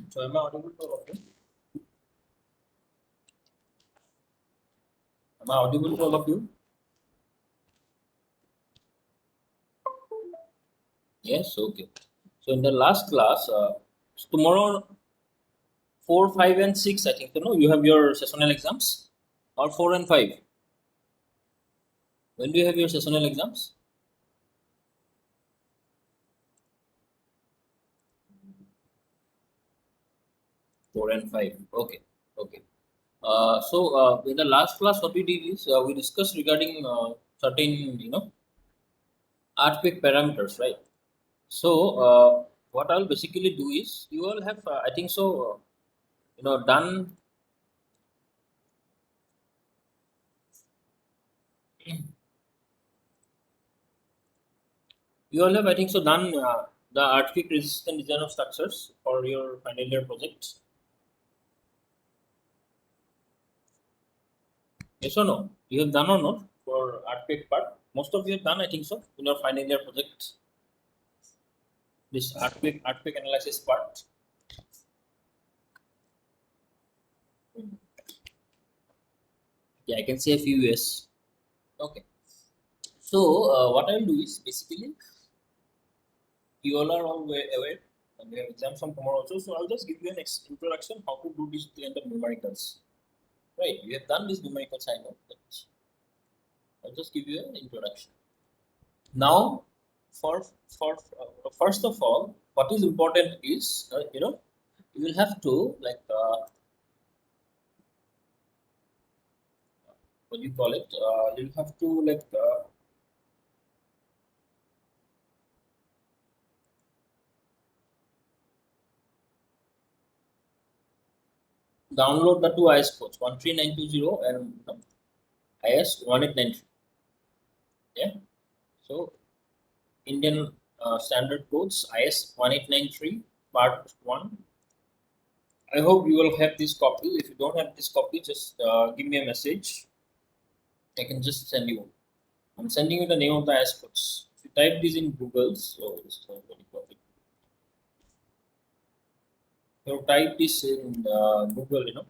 So am I audible to all of you? Am I audible to all of you? Yes, okay. So in the last class, so tomorrow 4, 5, and 6, I think you have your sessional exams, or 4 and 5. When do you have your sessional exams? 4 and 5. Okay, okay. So in the last class, what we did is we discussed regarding certain earthquake parameters, right? So what I'll basically do is you all have I think so done. You all have, I think so, done the earthquake resistant design of structures for your final year project. Yes or no? You have done or not for earthquake part? Most of you have done, I think so, in your final year project. This earthquake analysis part. Yeah, I can say a few yes. Okay. So what I'll do is basically you all are all aware and we have exams from tomorrow also. So I'll just give you an introduction how to do this kind of numericals. Right, you have done this numericals, I know, but I'll just give you an introduction. Now, for first of all, what is important is you will have to like what do you call it? You'll have to like download the two IS codes 13920 and IS 1893. Yeah. So Indian standard codes IS 1893 part one. I hope you will have this copy. If you don't have this copy, just give me a message. I can just send you. I'm sending you the name of the IS codes. If you type this in Google, so this is very important. You type this in Google,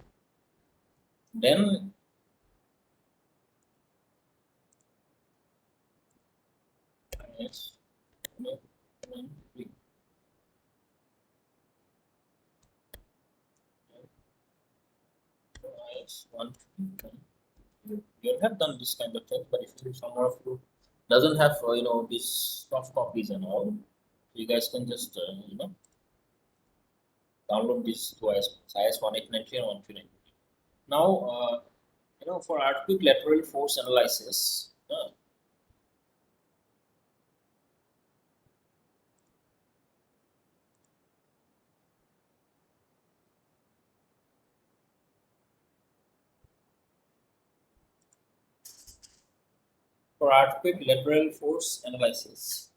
then yes, no, no, yes, one. You have done this kind of thing, but if you someone of you doesn't have these soft copies and all, you guys can just download these two IS 1893 and 1390. Now, for earthquake lateral force analysis, for earthquake lateral force analysis,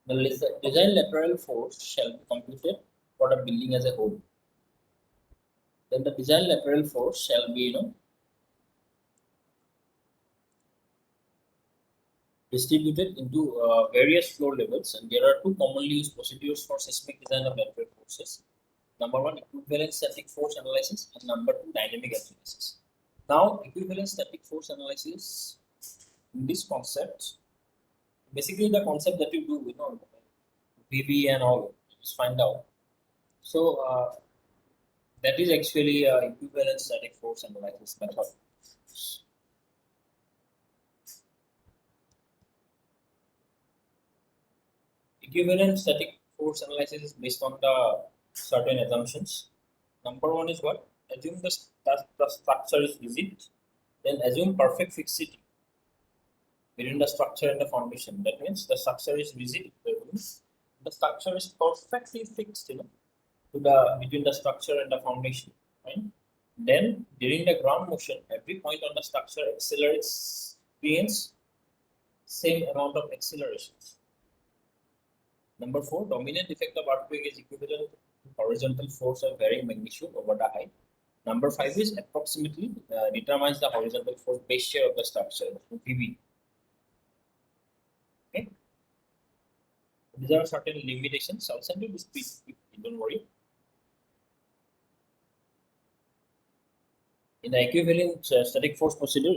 the design lateral force shall be computed for the building as a whole. Then the design lateral force shall be, distributed into various floor levels, and there are two commonly used procedures for seismic design of lateral forces. Number one, equivalent static force analysis, and number two, dynamic analysis. Now, equivalent static force analysis, in this concept, basically the concept that you do, VB and all, just find out. So that is actually equivalent static force analysis method. Equivalent static force analysis is based on the certain assumptions. Number one is what? Assume the structure is rigid, then assume perfect fixity between the structure and the foundation. That means the structure is rigid. That means the structure is perfectly fixed, to the between the structure and the foundation. Right? Then during the ground motion, every point on the structure accelerates, experience same amount of accelerations. Number four, dominant effect of earthquake is equivalent to horizontal force of varying magnitude over the height. Number five is approximately determines the horizontal force base shear of the structure, VB. Okay, these are certain limitations. I'll send you this piece. Don't worry. In the equivalent static force procedure,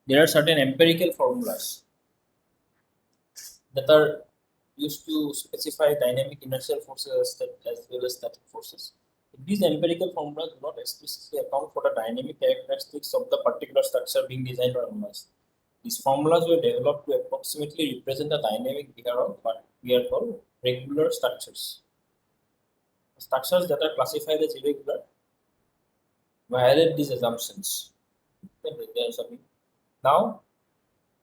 there are certain empirical formulas that are used to specify dynamic inertial forces as well as static forces. These empirical formulas do not explicitly account for the dynamic characteristics of the particular structure being designed or analyzed. These formulas were developed to approximately represent the dynamic behavior of what we are called regular structures. Structures that are classified as irregular violate these assumptions. Okay, there are some- Now,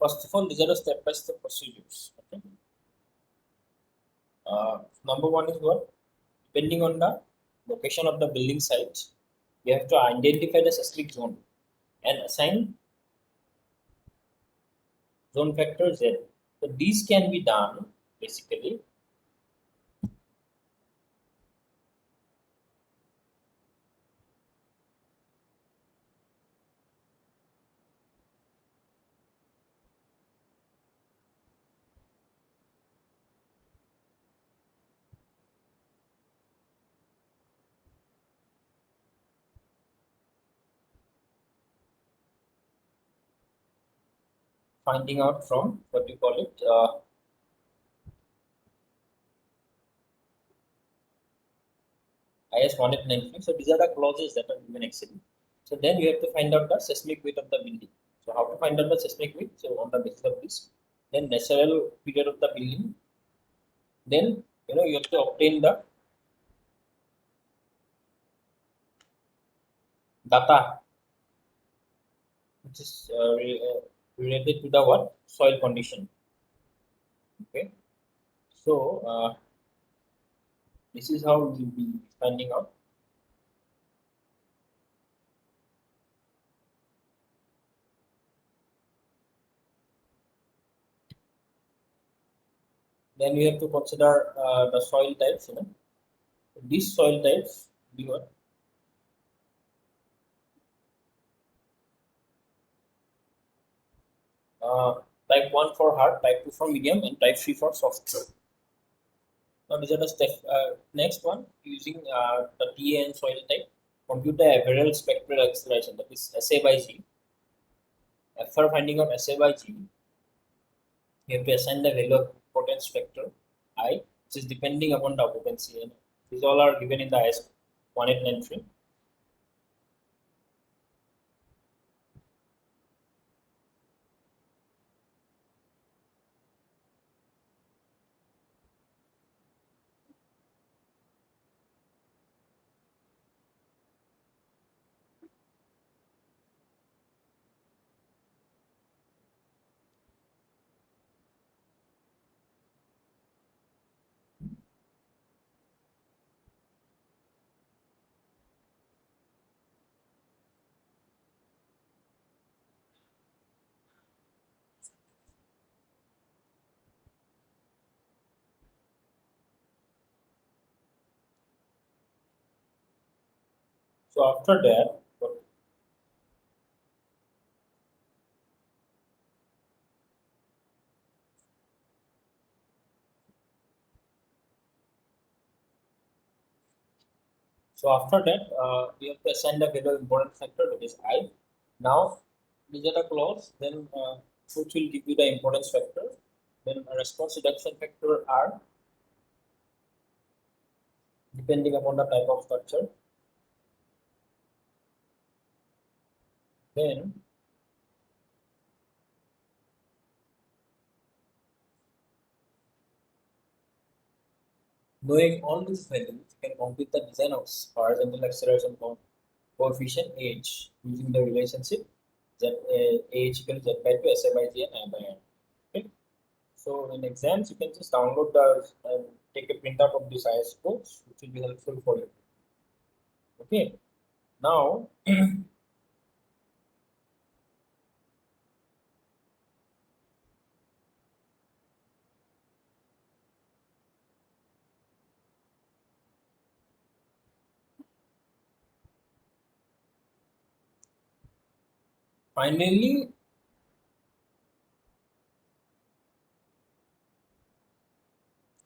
first of all, these are the step-by-step procedures. Okay. Number one is what? Depending on the location of the building site, we have to identify the seismic zone and assign zone factor Z. So these can be done basically finding out from what you call it IS 1893. So these are the clauses that are given actually. So then you have to find out the seismic weight of the building. So how to find out the seismic weight? So on the basis of this, then natural period of the building. Then you have to obtain the data which is related to the what soil condition. Okay, so this is how we'll be finding out. Then we have to consider the soil types. These soil types be what uh, type 1 for hard, type 2 for medium, and type 3 for soft soil. Now these are the step. Next one, using the TA and soil type, compute the average spectral acceleration, that is SA by G. After finding out SA by G, you have to assign the value of potential factor I, which is depending upon the occupancy. And these all are given in the IS 1893. So after that, we have to assign the value of important factor, that is I. Now, these are the clause, then which will give you the importance factor. Then a response reduction factor R, depending upon the type of structure. Then, knowing all these values, you can compute the design of horizontal acceleration coefficient H using the relationship Z, H equals Z by 2, SA by G, and I by N. Okay. So in exams, you can just download the take a printout of this IS codes, which will be helpful for you. Okay. Now, finally,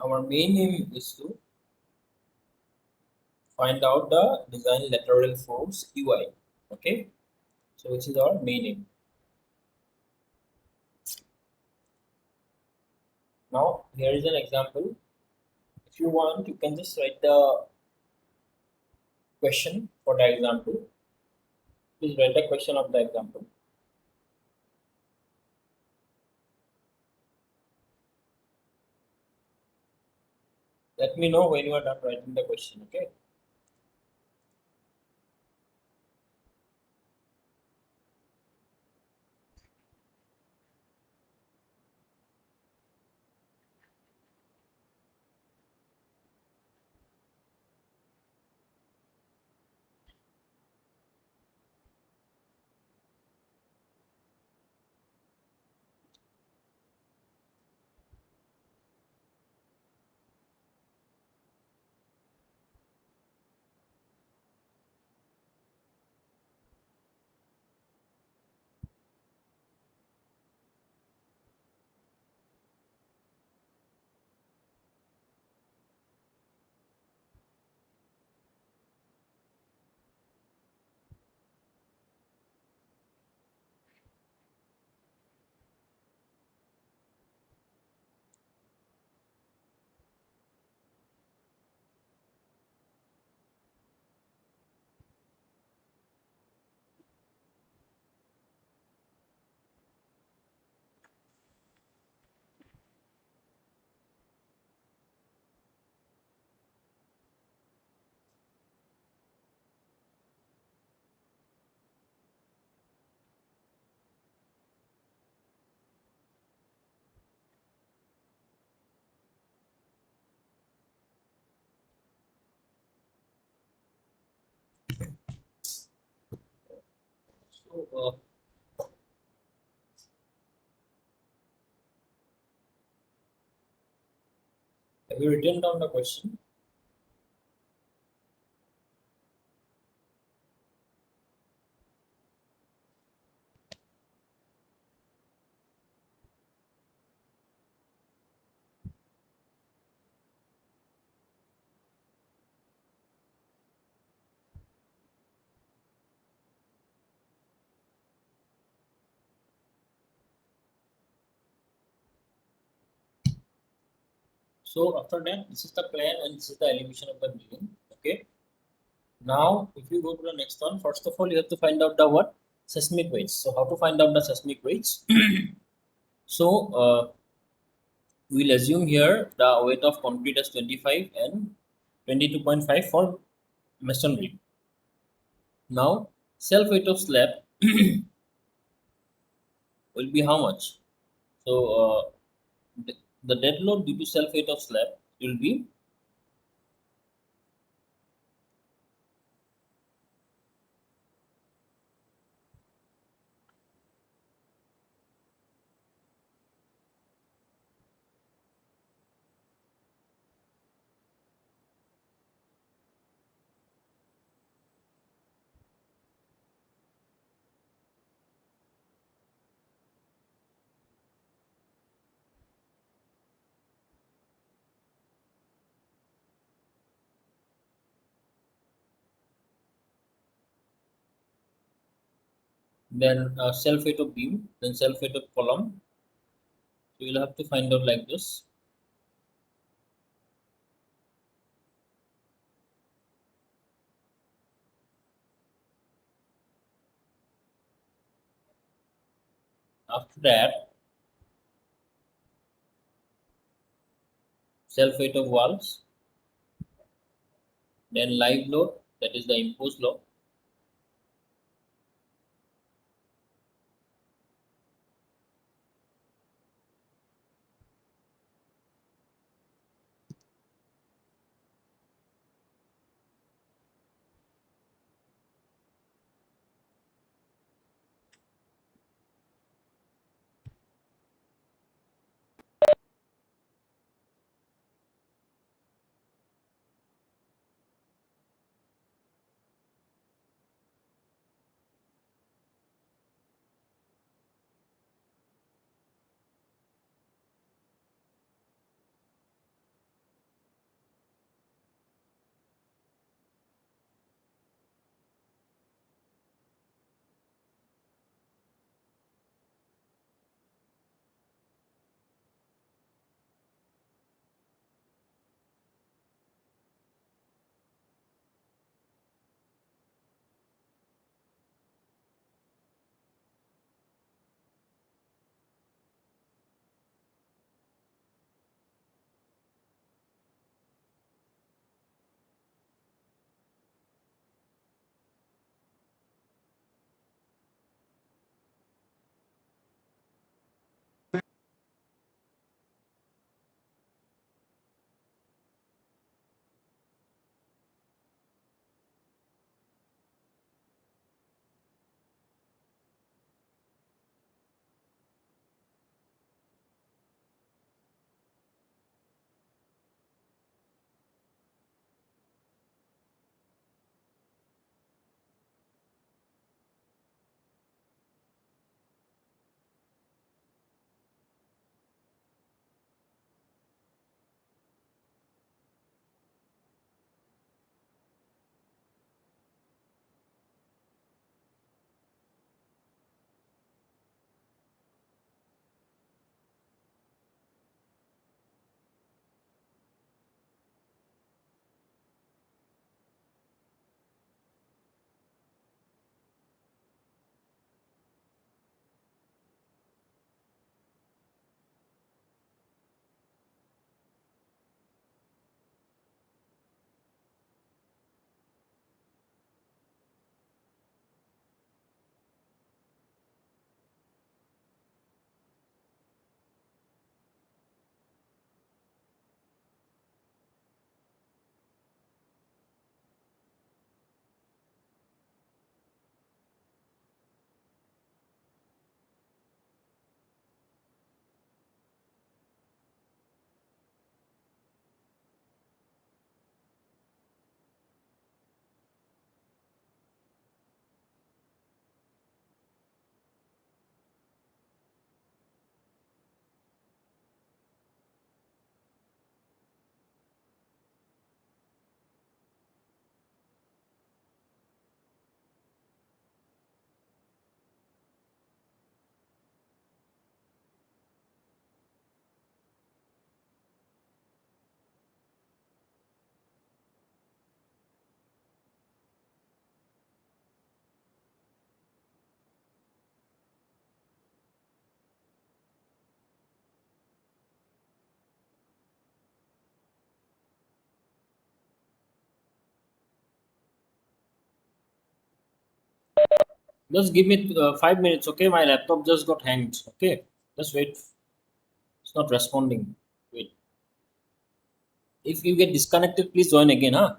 our main aim is to find out the design lateral force UI. Okay. So which is our main aim. Now here is an example. If you want, you can just write the question for the example. Please write the question of the example. Let me know when you are done writing the question. Okay. So have you written down the question? So after that, this is the plan and this is the elevation of the building. Okay. Now, if you go to the next one, first of all, you have to find out the what seismic weights. So how to find out the seismic weights? So we'll assume here the weight of concrete as 25 and 22.5 for masonry. Now, self weight of slab will be how much? So the dead load due to self weight of slab will be, then self weight of beam, then self weight of column. So you'll have to find out like this. After that, self weight of walls, then live load, that is the imposed load. Just give me 5 minutes, okay? My laptop just got hanged. Okay, just wait. It's not responding. Wait. If you get disconnected, please join again, huh?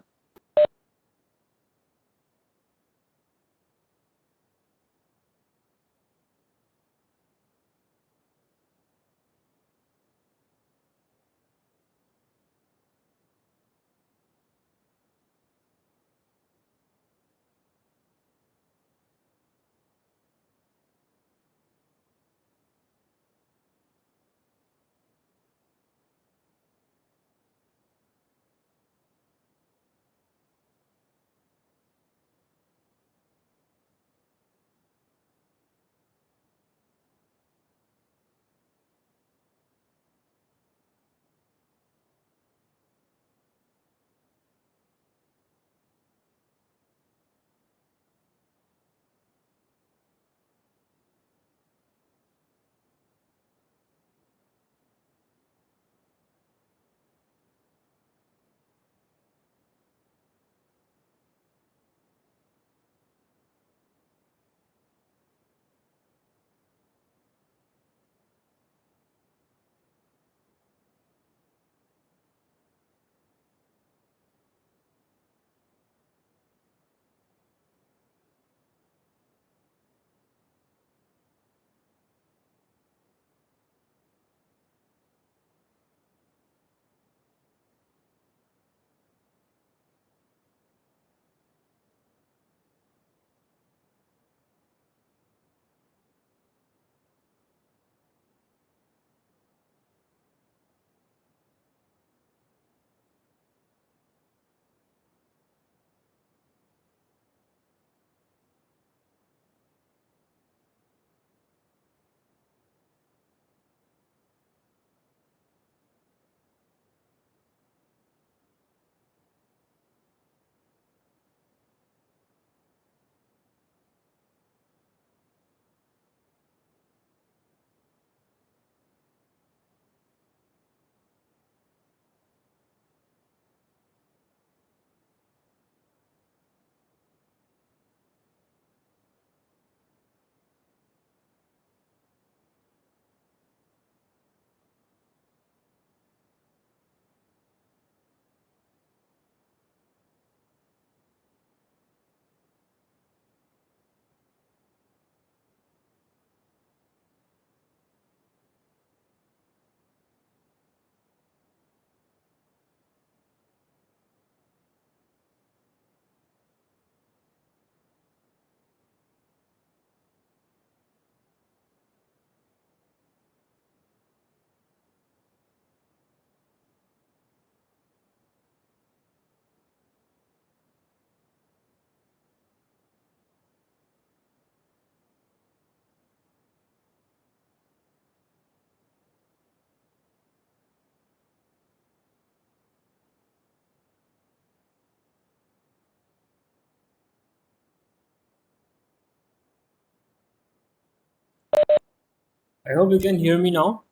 I hope you can hear me now.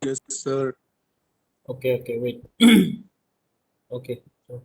Yes, sir. Okay, okay, wait. Okay. So,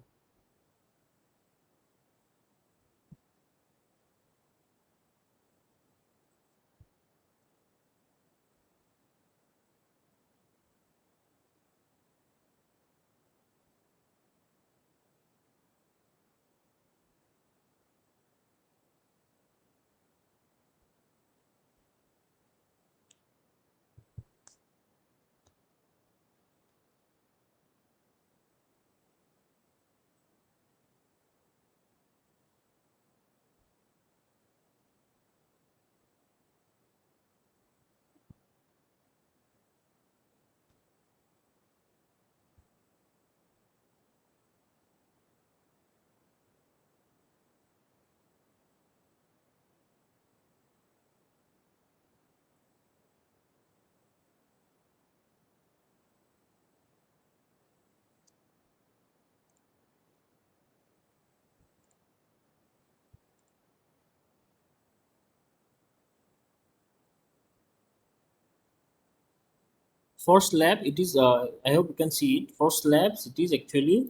For slab, it is. I hope you can see it. For slabs, it is actually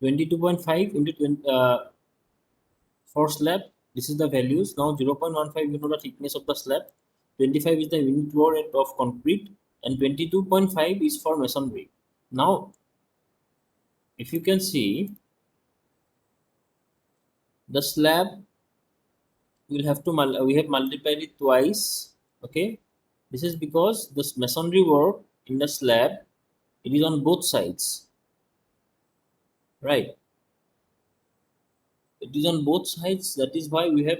22.5 into 20, for slab. This is the values. Now 0.15 you know the thickness of the slab. 25 is the unit load rate of concrete, and 22.5 is for masonry. Now, if you can see, the slab we'll have to we have multiplied it twice. Okay, this is because this masonry work in the slab, it is on both sides, right? It is on both sides, that is why we have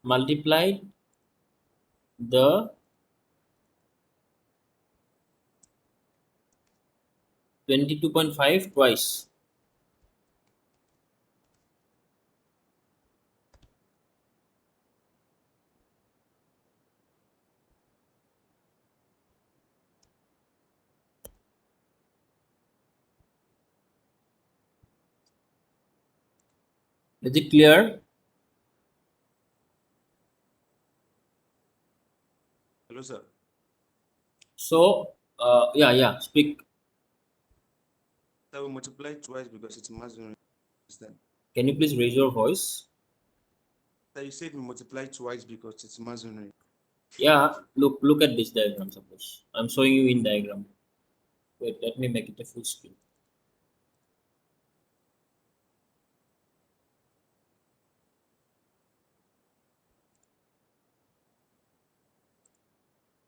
multiplied the 22.5 twice. Is it clear? Hello, sir. So yeah, speak. So we multiply twice because it's masonry. Understand? Can you please raise your voice? So you said we multiply twice because it's masonry. Yeah, look at this diagram. Suppose I'm showing you in diagram. Wait, let me make it a full screen.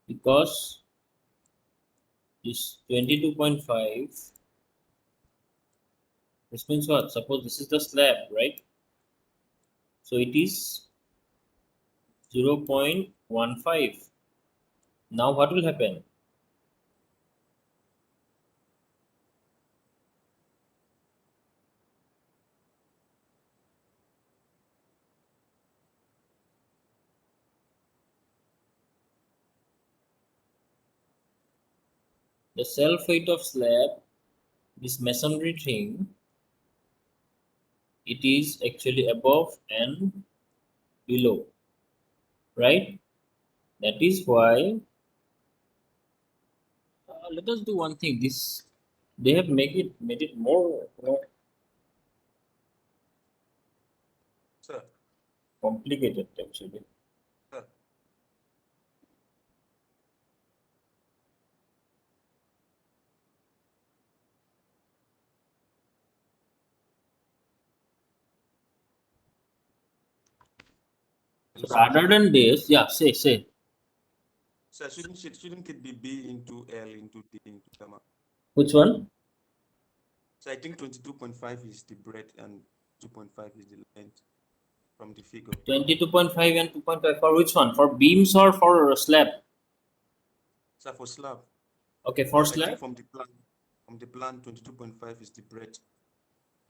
Because this 22.5, this means what? Suppose this is the slab, right? So it is 0.15. Now what will happen? The self weight of slab, this masonry thing, it is actually above and below, right? That is why, let us do one thing. This they have made it more, Sir, complicated actually. sir. Hello, So sir. rather than this, yeah, say Sir, shouldn't it be B into L into D into gamma? which one? So I think 22.5 is the breadth and 2.5 is the length from the figure. 22.5 and 2.5 for which one? For beams or for slab? So for slab, Okay, for because I think slab, from the plan, 22.5 is the breadth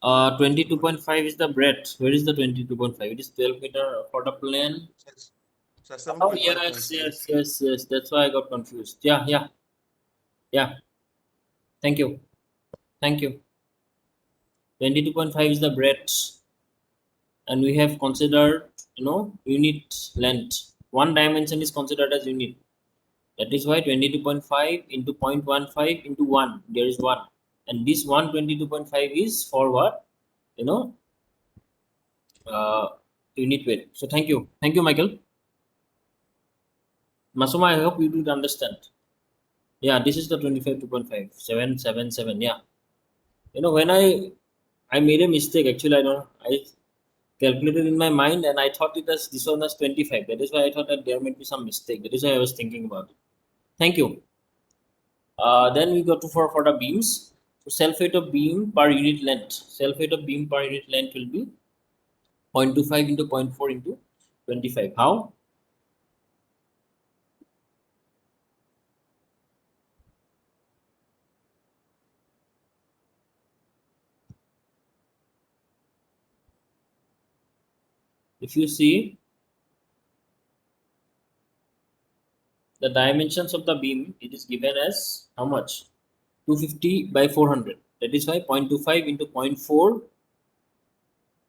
and 2.5. 22.5 is the breadth. Where is the 22.5? It is 12 meter for the plane. So Oh 7.5 yes, times 10. yes. That's why I got confused. Yeah. Thank you, thank you. 22.5 is the breadth, and we have considered, unit length. One dimension is considered as unit. That is why 22.5 into 0.15 into 1, there is 1. And this 122.5 is for what? You know, uh, unit weight. So thank you. Thank you, Michael. Masuma, I hope you did understand. Yeah, this is the 25 2.5. 777. Yeah. When I made a mistake, actually, I calculated in my mind and I thought it as this one was 25. That is why I thought that there might be some mistake. That is why I was thinking about it. Thank you. Then we go to for the beams. So self weight of beam per unit length. Self weight of beam per unit length will be 0.25 into zero point 0.4 into 25. How? If you see the dimensions of the beam, it is given as how much? 250 by 400. That is why 0.25 into zero point 0.4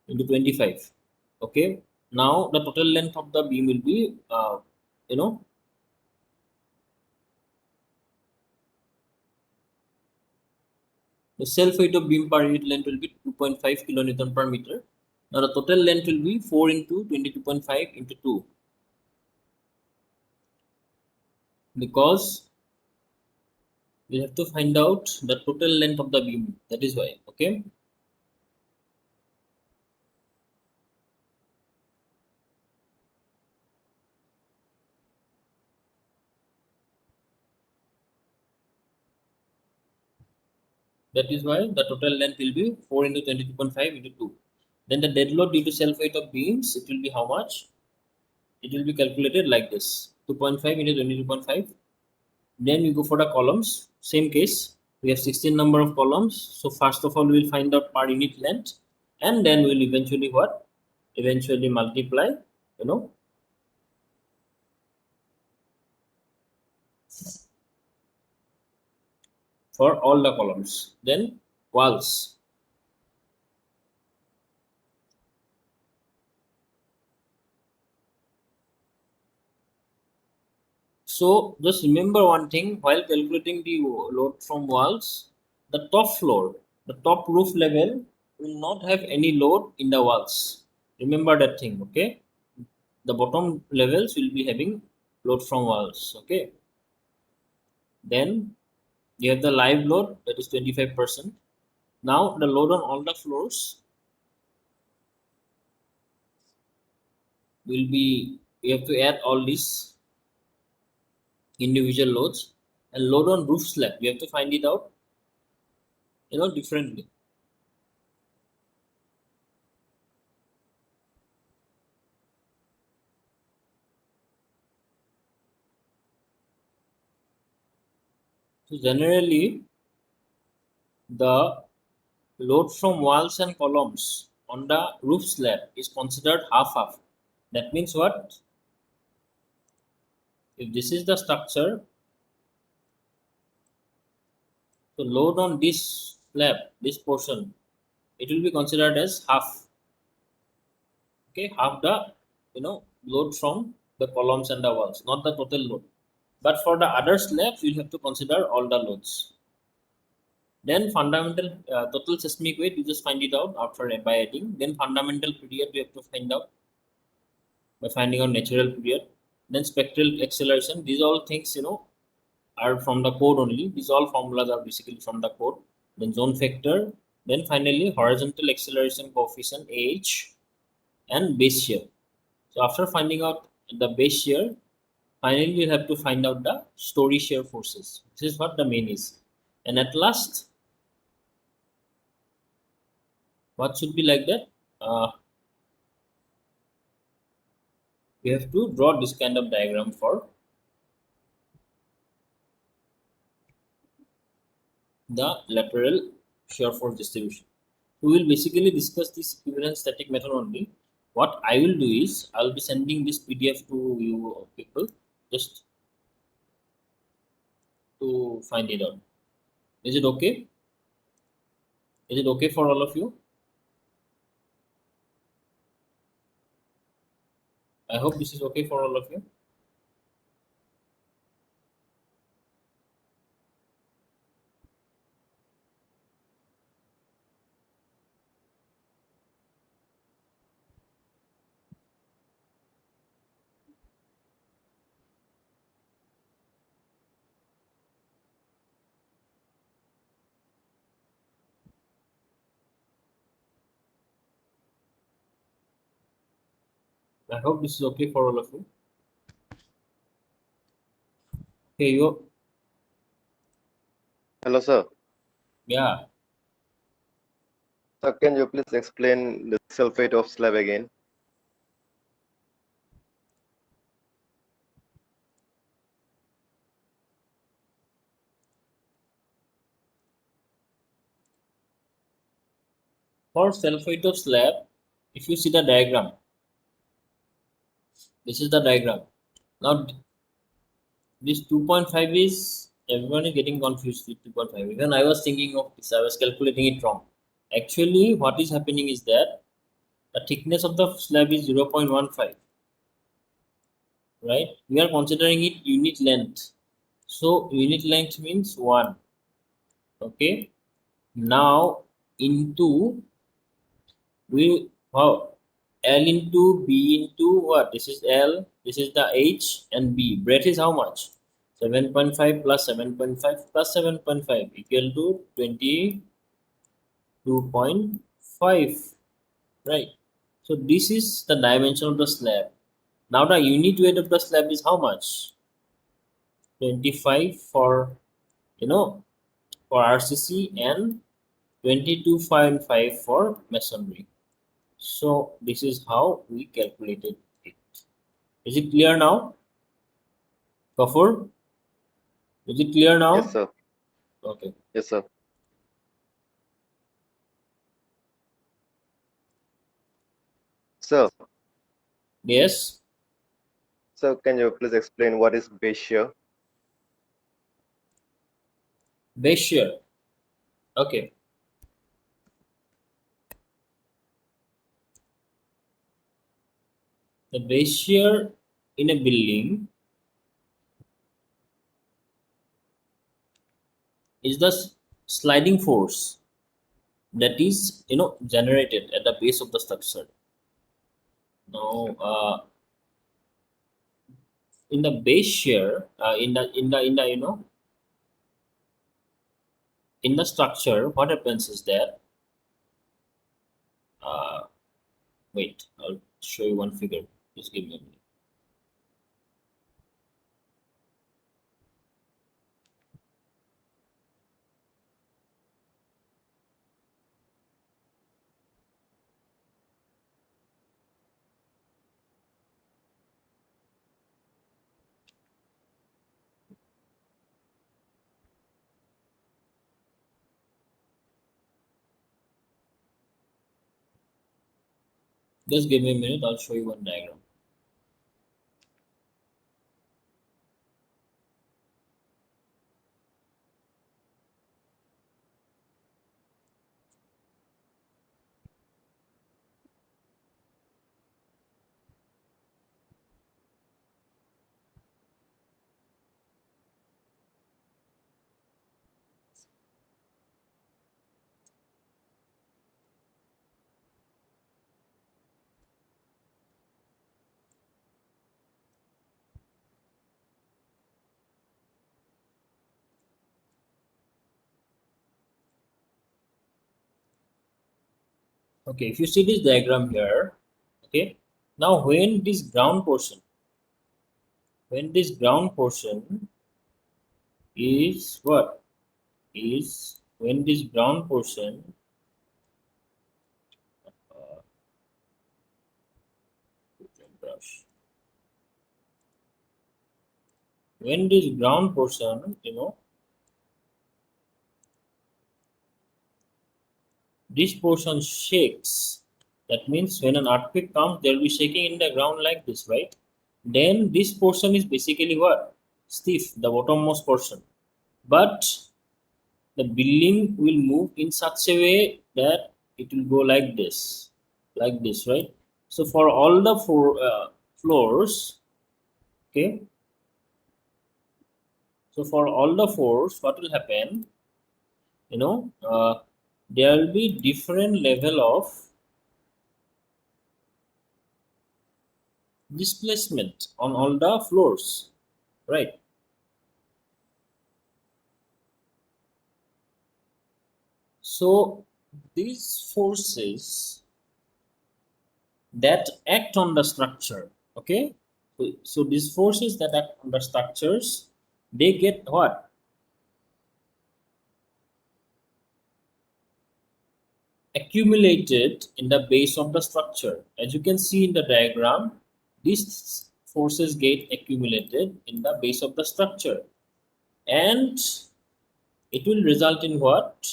into 25. Okay. Now the total length of the beam will be, you know, The self weight of beam per unit length will be 2.5 kilonewton per meter. Now the total length will be 4 into 22.5 into 2, because we have to find out the total length of the beam. That is why. Okay. That is why the total length will be 4 into 22.5 into 2. Then the dead load due to self weight of beams, it will be how much? It will be calculated like this: 2.5 into 22.5. Then we go for the columns. Same case. We have 16 number of columns. So first of all, we will find out per unit length, and then we will eventually what? Eventually multiply. You know, for all the columns. Then walls. So just remember one thing while calculating the load from walls, the top roof level will not have any load in the walls. Remember that thing, okay? The bottom levels will be having load from walls, okay? Then you have the live load, that is 25%. Now the load on all the floors will be, you have to add all these individual loads, and load on roof slab. You have to find it out, differently. So generally, the load from walls and columns on the roof slab is considered half-half. That means what? If this is the structure, so load on this slab, this portion, it will be considered as half. Okay, half the load from the columns and the walls, not the total load. But for the other slabs, you'll have to consider all the loads. Then fundamental total seismic weight, you just find it out after by adding. Then fundamental period, you have to find out by finding out natural period. Then spectral acceleration. These all things are from the code only. These all formulas are basically from the code. Then zone factor. Then finally horizontal acceleration coefficient AH and base shear. So after finding out the base shear, finally you have to find out the story shear forces. This is what the main is. And at last, what should be like that? We have to draw this kind of diagram for the lateral shear force distribution. We will basically discuss this equivalent static method only. What I will do is I will be sending this PDF to you people just to find it out. Is it okay? Is it okay for all of you? I hope this is okay for all of you. I hope this is okay for all of you. Hey, you. Hello, sir. Yeah. Sir, can you please explain the sulfate of slab again? For sulfate of slab, if you see the diagram, this is the diagram. Now this 2.5 is, everyone is getting confused with 2.5. Even I was thinking of this, I was calculating it wrong. Actually, what is happening is that the thickness of the slab is 0.15, right? We are considering it unit length. So unit length means 1. Okay. Now into we L into B into what? This is L, this is the H and B. Breadth is how much? 7.5 plus 7.5 plus 7.5 equal to 22.5, right? So this is the dimension of the slab. Now the unit weight of the slab is how much? 25 for for RCC and 22.5 for masonry. So this is how we calculated it. Is it clear now? Kafur? Is it clear now? Yes, sir. Okay. Yes, sir. Sir, Yes. sir, can you please explain what is base shear? Base shear. Okay. The base shear in a building is the sliding force that is generated at the base of the structure. Now, in the base shear, in the in the structure, what happens is that uh, wait, I'll show you one figure. Just give me a minute. Just give me a minute. I'll show you one diagram. Okay, if you see this diagram here, okay, now when this ground portion is what? Is when this ground portion uh, brush. When this ground portion, this portion shakes. That means when an earthquake comes, there will be shaking in the ground like this, right? Then this portion is basically what? Stiff, the bottommost portion. But the building will move in such a way that it will go like this, right? So for all the four floors, okay. So for all the floors, what will happen? You know, there will be different level of displacement on all the floors, right? So these forces that act on the structure, okay, so these forces that act on the structures, they get what? Accumulated in the base of the structure. As you can see in the diagram, these forces get accumulated in the base of the structure, and it will result in what?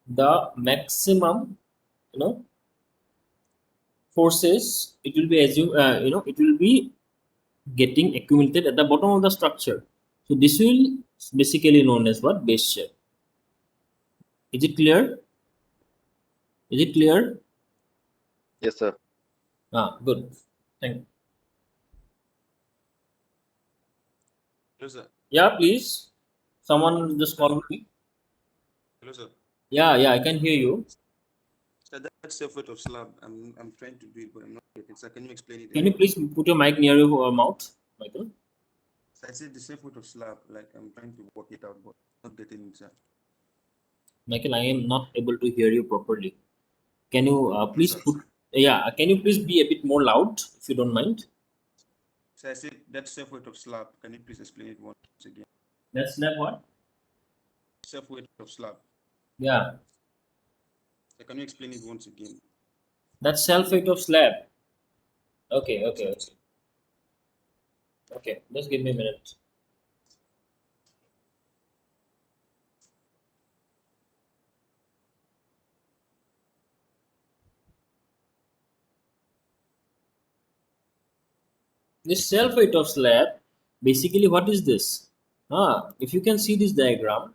The maximum, you know, forces. It will be it will be getting accumulated at the bottom of the structure. So this will basically known as what? Base shear. Is it clear? Is it clear? Yes, sir. Ah, good. Thank you. Hello, sir. Yeah, please. Someone just called me. Hello, sir. Yeah, I can hear you. So that's self-weight of slab. I'm trying to do it, but I'm not getting. So can you explain it Can you again? please put your mic near your mouth, Michael? So I said the self-weight of slab. Like I'm trying to work it out, but not getting it, sir. Michael, I am not able to hear you properly. Can you Hello, please sir. put? Yeah, can you please be a bit more loud if you don't mind? So I said that's self-weight of slab. Can you please explain it once again? That's that what? Self-weight of slab. Yeah, So can you explain it once again? that's sulfate of slab. Okay, Yes, okay, sir. okay. Okay, just give me a minute. This sulfate of slab, basically, what is this? If you can see this diagram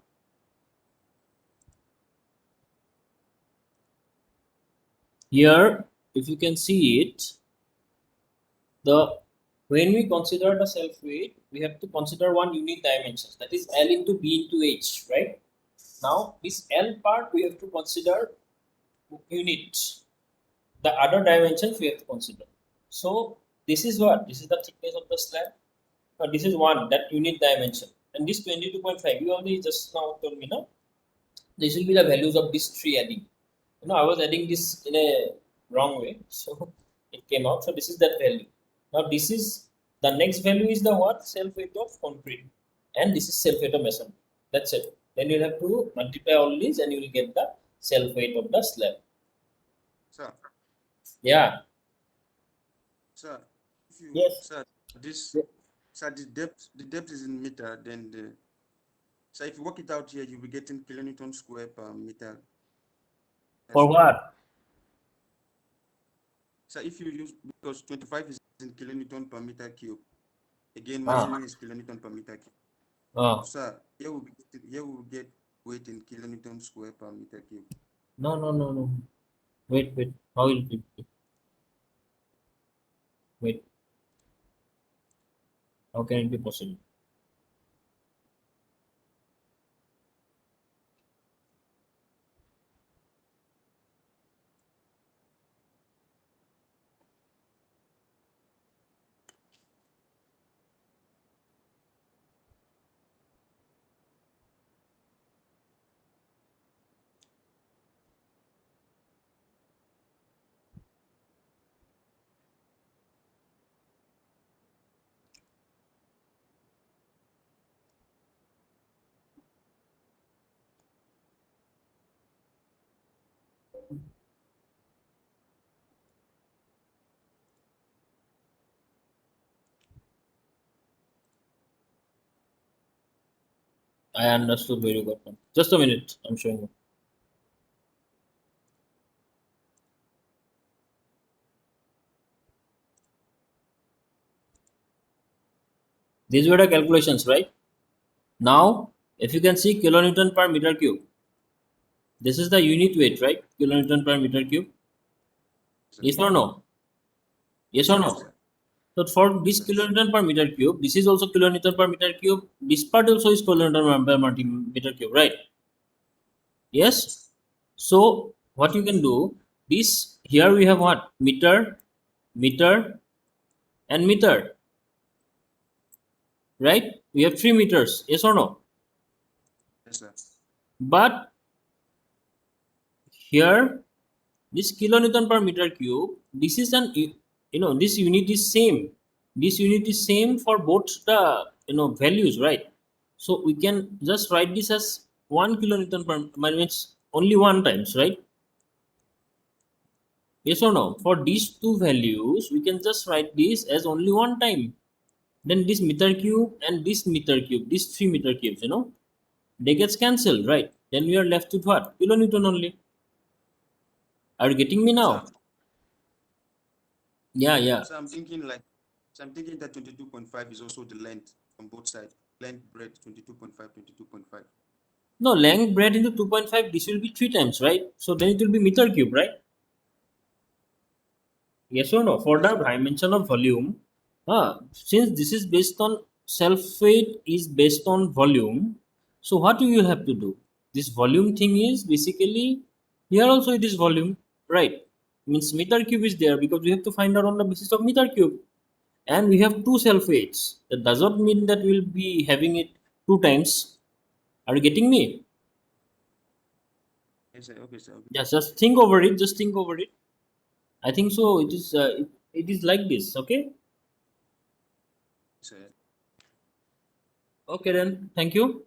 here, if you can see it, the when we consider the self weight, we have to consider one unique dimensions, that is L into B into H, right? Now, this L part we have to consider units. The other dimensions we have to consider. So this is what? This is the thickness of the slab. This is one, that unit dimension. And this 22.5, you only just now told me, no? This will be the values of these three adding. I was adding this in a wrong way. So it came out. So this is that value. Now this is, the next value is the what? Self weight of concrete. And this is self weight of masonry. That's it. Then you'll have to multiply all these and you will get the self weight of the slab. Sir, Yeah. sir, if you Yes. sir this sir the depth is in meter, then the so if you work it out here, you'll be getting kilonewton square per meter. For That's all. what? So if you use, because 25 is in kilonewton per meter cube. Again, Ah. masonry is kilonewton per meter cube. Ah. Sir, here we get weight in kilonewton square per meter cube. No, no, no, no. Wait. How will it be? Wait. How can it be possible? I understood very good. Just a minute. I'm showing you. These were the calculations, right? Now, if you can see kilonewton per meter cube, this is the unit weight, right? Kilonewton per meter cube. Sir. Yes or no? Yes or Yes, no? sir. So for this Sir. kilonewton per meter cube, this is also kilonewton per meter cube. This part also is kilonewton per meter cube, right? Yes. So what you can do? This here we have what? Meter, meter, and meter, right? We have 3 meters. Yes or no? Yes, sir. But here, this kilonewton per meter cube, this is an this unit is same. This unit is same for both the values, right? So we can just write this as 1 kilonewton per means only one times, right? Yes or no? For these two values, we can just write this as only one time. Then this meter cube and this meter cube, these 3 meter cubes, they gets cancelled, right? Then we are left with what? Kilonewton only. Are you getting me Sir, now? Yeah, yeah. so I'm thinking like, so I'm thinking that 22.5 is also the length on both sides. Length, breadth, 22.5, 22.5. No, length breadth into 2.5, this will be 3 times, right? So then it will be meter cube, right? Yes or no? For Yes, the sir. dimension of volume, since this is based on self-weight is based on volume, so what you will have to do? This volume thing is basically here also it is volume, right? Means meter cube is there because we have to find out on the basis of meter cube, and we have two self-weights. That does not mean that we'll be having it two times. Are you getting me? Yes, sir. Okay, sir. Okay, Yes, just think over it. Just think over it. I think so. It is. It is like this. Okay. sir. Okay then. Thank you.